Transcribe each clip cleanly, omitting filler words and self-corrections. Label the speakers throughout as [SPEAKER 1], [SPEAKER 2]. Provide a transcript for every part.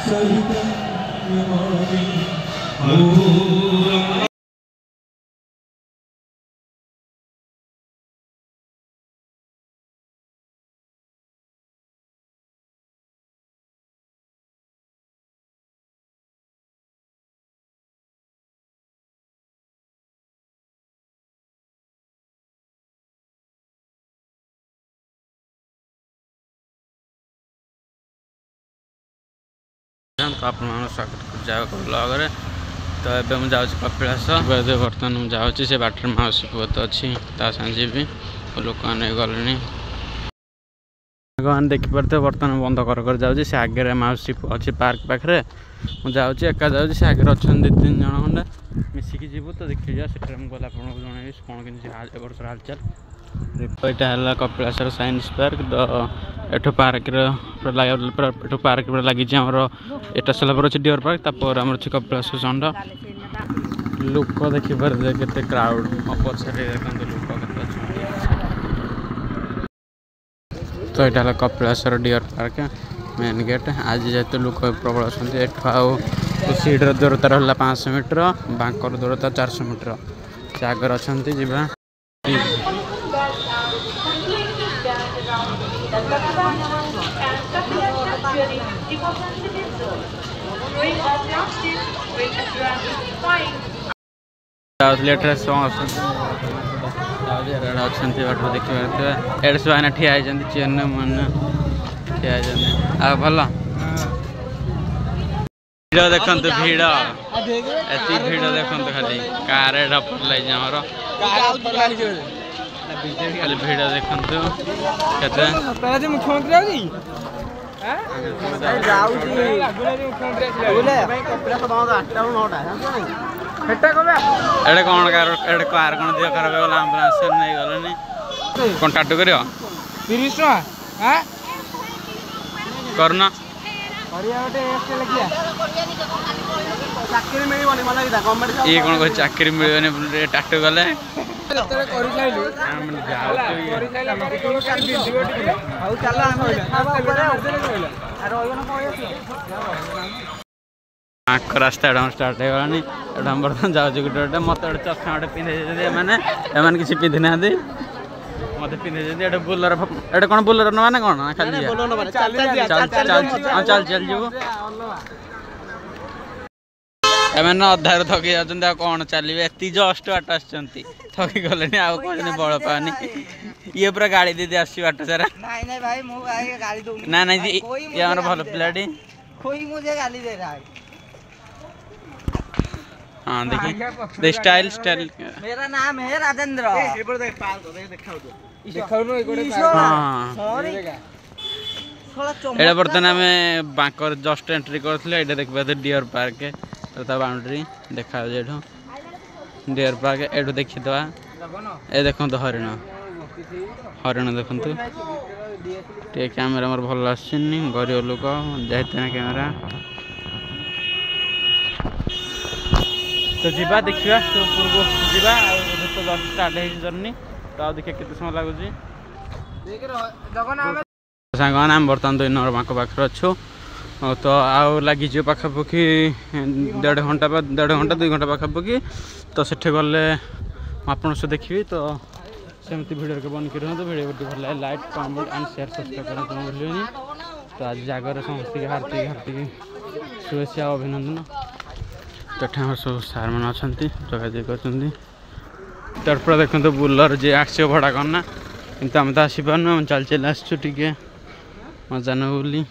[SPEAKER 1] तो आप स्वागत कर ब्लॉग रे। तो ये मुझे जाऊँ कपिलास बर्तमान मुझे जाऊँगी से बाटर माउसी पुआ तो अच्छी साजे भी लोक मैंने गले मैंने देखिपे बर्तमान बंद कर जाऊँगी से आगे माउसी अच्छी पार्क पाखे मुझे जाऊँगी एका जाऊँगी से आगे अच्छा 2-3 जन खंडे मिसिकी जीवु तो देखिए जा से गला आपको जनइबी कौन के वर्ष हालचाल। यहाँ है कपिलास साइंस पार्क तो एठो पार्क पार्क लगी एटा सलापर अच्छे डियर पार्क तापर आम अच्छे कपिलास षंढ लोक देखिए के क्राउड पछे देखते लोक तो यहाँ है Kapilas deer park main gate आज जेहतु लोक प्रबल अच्छा आउ सीड्र दूरता रहा 500 मीटर बांकर दूरता 400 मीटर से आगे अच्छा जा देखिए एना ठिया चेन मन ठिया भल भिड़ देखु भिड़ एति भिड़ देखु खाली कार लगे खाली भिड़ देखु मुख्यमंत्री कौन कार कौन दिह खराब हो गला आम्बुलांस नहीं गलनी कौन टाटू कर 30 टका करना ये कौन कह चाकरी मिलने टाटू गले आँख रास्ता एडम स्टार्ट होगानी एडम बर्तमान जाऊँ गोटे मत गोटे चश्मा गोटे पिंधे मैंने किसी पिंधि ना मत पिंधे बुलर एटे कौन बुलर ना कौन खाली चल चल जीव एम अधार थकी जा कौन चलिए एति जस्ट बाट आस थकी गले बल पानी ये पूरा गाड़ी दीदी आस बाट सारा ना ना ये हमारा भल पिलाटी हाँ देखिए स्टाइल स्टाइल
[SPEAKER 2] मेरा नाम है राजेंद्र
[SPEAKER 1] एटा बर्तमान आम बांकर जस्ट एंट्री करते देखिए डियर पार्क बाउंड्री देखा डियर पार्क एठू देखीद ए देखो हरिण हरिण देखु कैमेरा मोर भल आसनी गरीब लोक जाते कैमेरा तो जीवा देखा तो पूर्व जीवा तो जस्ट स्टार्ट जर्नी तो आ देखिए केते समय लगुच सांगने आम बर्तमान तो इन बांक पाखे अच्छु तो आउ लगी पाखापाखि 1.5 घंटा 2 घंटा पाखापाखि तो सेठे गले आप देखी तो सेमती भिडियो के बन कर भिडियो भल लगे like comment and share subscribe करना भूलिए तो आज जगह समस्त हार्दिक शुभेच्छा अभिनंदन तो यहाँ सब सार मैंने अच्छा जोगाजोग कर तरफ देखते बुलर जी आस भड़ा करना कि आम तो आसपार आम चल चल आसुटे मजा न बोली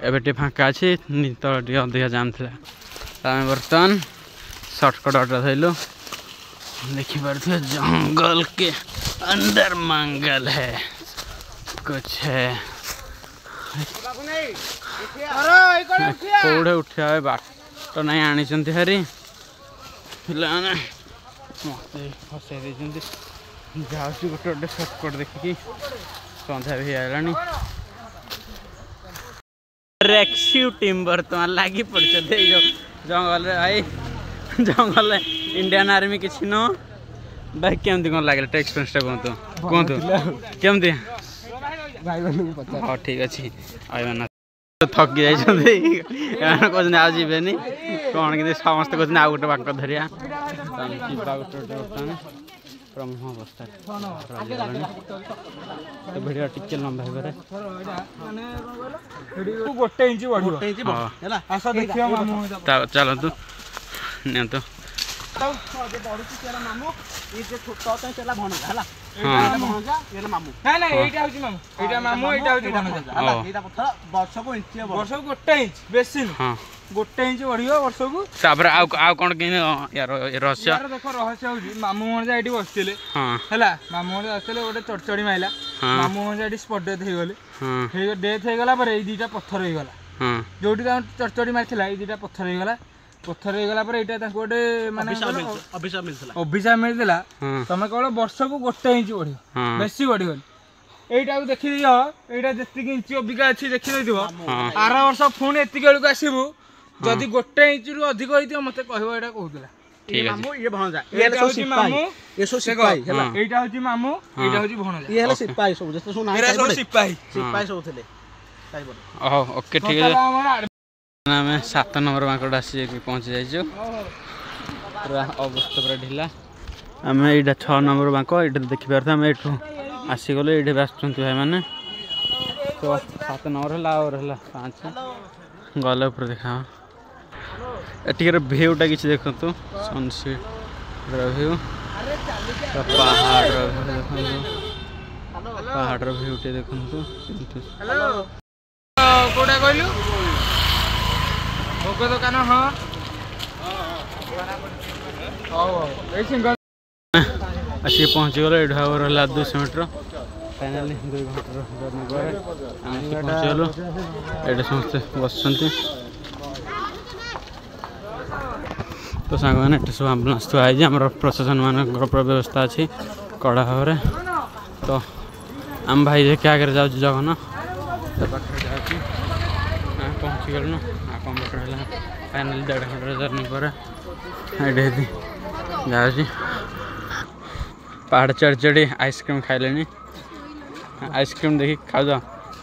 [SPEAKER 1] एवं फाँका अच्छी तल टे अधिका जाम था आम बर्तमान सर्टकट बाटा धरलु देखिए जंगल के अंदर मंगल है कुछ है कौड़े उठा बाट तो नहीं आनी हारी पे मत फसई दे जाऊँ गोटे गोटे सर्टकट देखिकी सन्ध्या भी आनी रेस्क्यू टीम बर्तमान लगी पड़े जंगल भाई जंगल इंडियन आर्मी किसी न भाई केमती कौन लगे एक्सपीरियंस कहतु कहतु केमती हाँ ठीक अच्छे थकी जाइए कहते आज जीवेनि कौन कि समस्त कहते आउ गोटे बांक धरिया गोटे बर्तमान ब्रह्म अवस्था भिडियो टिके लंबा
[SPEAKER 3] गोटे इंच
[SPEAKER 1] चलतु नियंतु
[SPEAKER 3] गोटे इंच बढ़िया वर्ष को
[SPEAKER 1] कौन यार रहस्य
[SPEAKER 3] देख रहस्य हूँ मामू भणजा ये बसते है मामू भणजा आसते गोटे चढ़चड़ी माइला मामू भणजा ये स्पट डेथ हो गले डेथ हो गला ये दुटा पत्थर हो गला जो चढ़चड़ी मारी ये दुटा पत्थर हो गला पत्थर हो गला यहाँ गोटे माने अभिशाप मिलता तुम केवल वर्ष को गोटे इंच बढ़ बेसी बढ़ीगल यहीटा देखी यहाँ जी इंच अबिका अच्छी देखी आर वर्ष पुणी एति बेलू आसबू जदि गोटे इंच रु अधिक होती मत कह कहला मामू ये भणजा एटा होची मामू ये सो सिपाही हैला एटा होची मामू एटा होची भणजा ये हैला सिपाही सब जस्तो सो नाम सब सिपाही सब थिले
[SPEAKER 1] ओके ठीक है आम 7 नंबर मार्केट आसी पहुँची जाइए पूरा अवस्था पूरा ढिला आम यहाँ 6 नंबर बांक ये देखिपार आम ये आसीगले ये आसुँच भाई मैंने तो 7 नंबर है 5 गले ऊपर देखा एटिकर भ्यूटा किसी देखु सनसेट भ्यू पहाड़ भ्यूटे देखु
[SPEAKER 3] कोटा कहलु भोग दुकान हाँ
[SPEAKER 1] आसिक पहुँची गल ये रहा 200 मीटर फाइनाली 2 घंटार जर्नी पर पहुँचीगलु ये समस्ते बस तो सांग मैंने सब आम्बुलांस थुआ आम प्रशासन मान व्यवस्था अच्छी कड़ा भाव तो आम भाई क्या आगे जाऊँ जगन तो पाखे जाऊँ पहुँची गलु आ कम बटर है फाइनाली 1.5 घंटार जर्नी पर ये जाऊँ पहाड़ चढ़ चढ़ी आइसक्रीम खाइले आइसक्रीम देखी खाऊ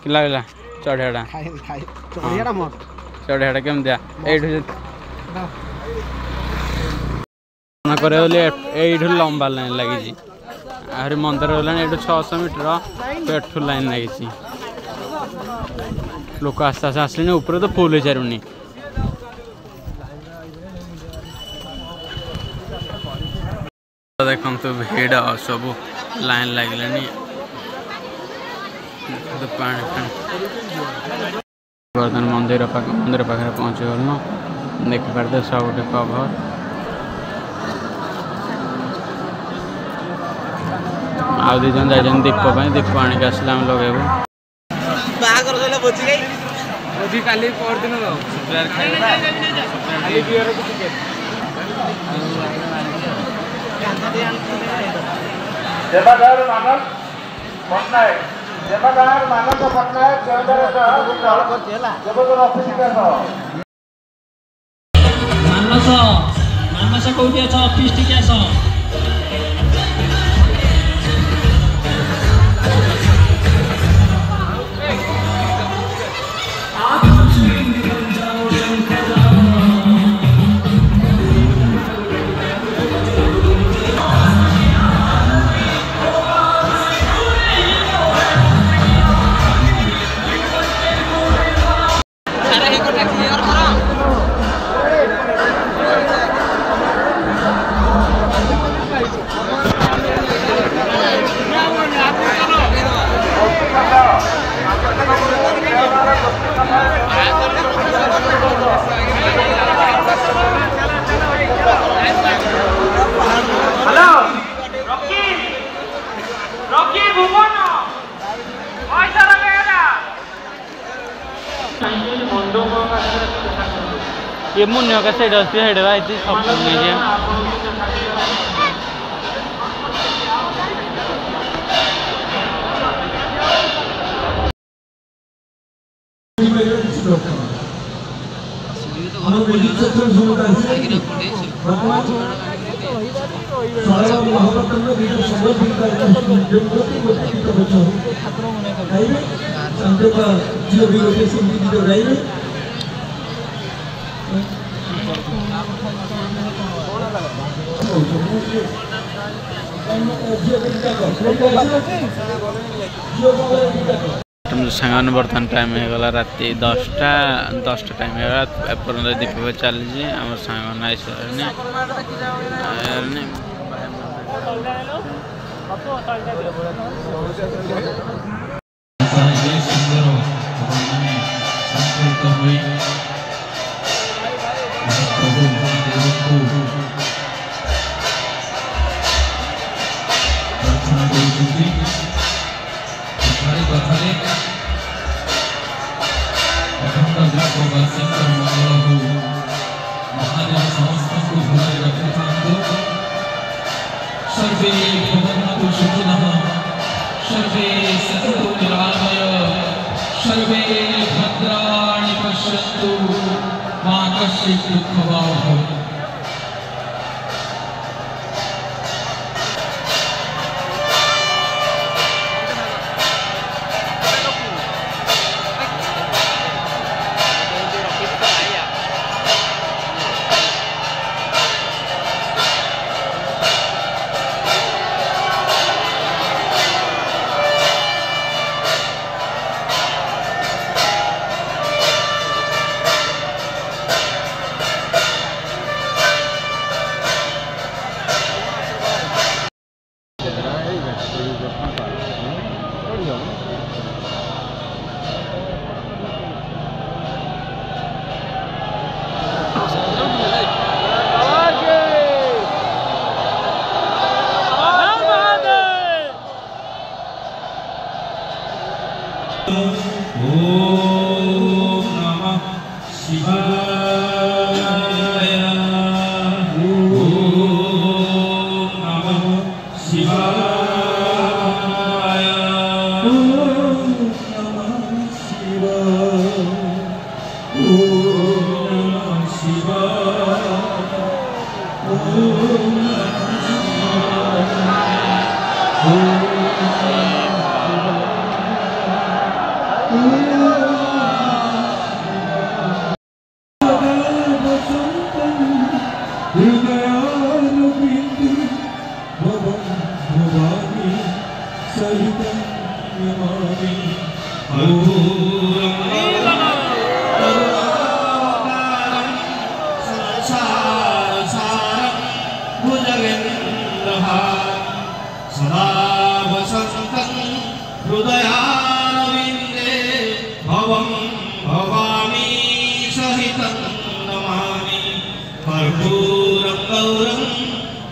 [SPEAKER 1] कि लगला चढ़ियाटा चढ़ियाटा केम दिया ये लंबा लाइन लगी आहरी मंदिर गला 600 मीटर पेट्रोल लाइन लगी लोक आस्ते आस्ते आसले ऊपर तो फुल हो सारूनी देखो भिड़ सब लाइन लगे बर्तमान मंदिर पाखे पहुँची गलु देखिपारे सब गोटे कभर आउ 2 जन जाइए दीप दीप आणिक आसले आम लगेबू
[SPEAKER 3] भोजी काली परदिन
[SPEAKER 4] मानस कौटी अछ ऑफिस टिके आस
[SPEAKER 1] ये मुन्ने का साइड है साइड है इतनी सब museum
[SPEAKER 5] Sangka juga biru sini di dalam ini.
[SPEAKER 1] सांग बर्तमान टाइम होगा राति 10टा टाइम होगा एपर्यंत दीप चली आम सांग आई
[SPEAKER 5] सर्वे भवन्तु सुखिनः सर्वे सन्तु निरामयाः सर्वे भद्राणि पश्यन्तु मा कश्चित् दुःखभाग् भवेत्।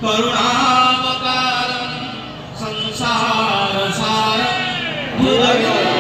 [SPEAKER 6] करुणावतारं संसार सारं